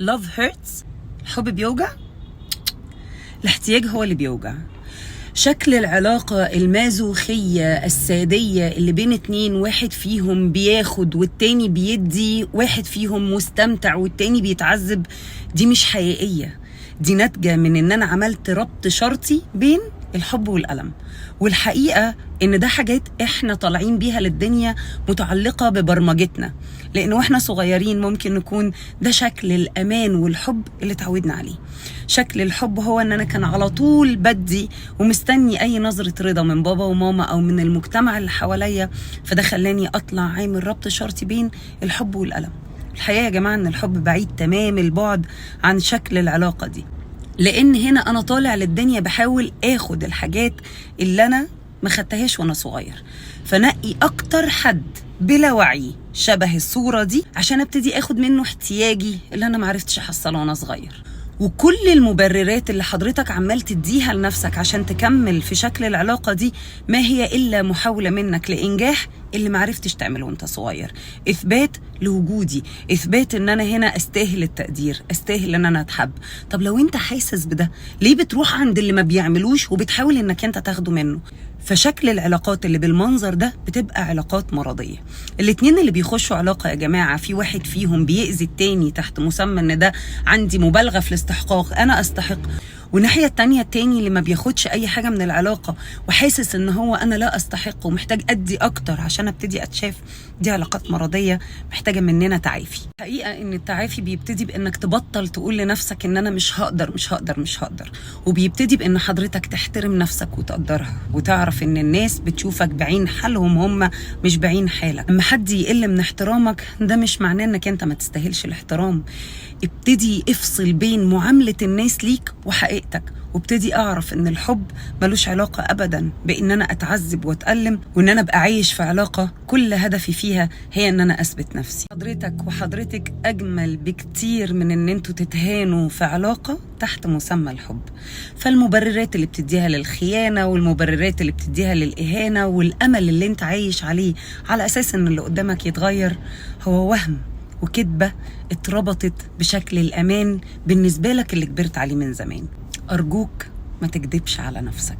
love hurts. الحب بيوجع؟ الاحتياج هو اللي بيوجع. شكل العلاقة المازوخية السادية اللي بين اتنين، واحد فيهم بياخد والتاني بيدي، واحد فيهم مستمتع والتاني بيتعذب، دي مش حقيقية. دي ناتجة من ان انا عملت ربط شرطي بين الحب والألم. والحقيقة ان ده حاجات احنا طالعين بيها للدنيا متعلقة ببرمجتنا، لان واحنا صغيرين ممكن نكون ده شكل الامان والحب اللي اتعودنا عليه. شكل الحب هو ان انا كان على طول بدي ومستني اي نظرة رضا من بابا وماما او من المجتمع اللي حواليا، فده خلاني اطلع عامل ربط شرطي بين الحب والألم. الحقيقة يا جماعة ان الحب بعيد تمام البعد عن شكل العلاقة دي، لان هنا انا طالع للدنيا بحاول اخد الحاجات اللي انا ما خدتهاش وانا صغير، فنقي اكتر حد بلا وعي شبه الصورة دي عشان ابتدي اخد منه احتياجي اللي انا معرفتش احصله وانا صغير. وكل المبررات اللي حضرتك عمال تديها لنفسك عشان تكمل في شكل العلاقة دي ما هي إلا محاولة منك لإنجاح اللي معرفتش تعمله وانت صغير. إثبات لوجودي، إثبات إن أنا هنا أستاهل التقدير، أستاهل إن أنا أتحب. طب لو أنت حاسس بده، ليه بتروح عند اللي ما بيعملوش وبتحاول إنك أنت تاخده منه؟ فشكل العلاقات اللي بالمنظر ده بتبقى علاقات مرضية. الاتنين اللي بيخشوا علاقة يا جماعة في واحد فيهم بيأذي التاني تحت مسمى ان ده عندي مبالغة في الاستحقاق، انا استحق، والناحية التانية التاني اللي ما بياخدش اي حاجة من العلاقة وحاسس ان هو انا لا استحق ومحتاج ادي اكتر عشان ابتدي اتشاف، دي علاقات مرضية محتاجة مننا تعافي. حقيقة ان التعافي بيبتدي بانك تبطل تقول لنفسك ان انا مش هقدر مش هقدر مش هقدر، وبيبتدي بان حضرتك تحترم نفسك وتقدرها وتعرف ان الناس بتشوفك بعين حالهم هم مش بعين حالك. لما حد يقل من احترامك ده مش معناه انك انت ما تستاهلش الاحترام. ابتدي افصل بين معاملة الناس ليك وحقيقتك، وابتدي اعرف ان الحب ملوش علاقة ابدا بان انا اتعذب واتألم، وان انا ابقى عايش في علاقة كل هدفي فيها هي ان انا اثبت نفسي. حضرتك وحضرتك اجمل بكتير من ان انتوا تتهانوا في علاقة تحت مسمى الحب. فالمبررات اللي بتديها للخيانة والمبررات اللي بتديها للإهانة والامل اللي انت عايش عليه على اساس ان اللي قدامك يتغير هو وهم وكذبة اتربطت بشكل الأمان بالنسبة لك اللي كبرت عليه من زمان. أرجوك ما تكذبش على نفسك.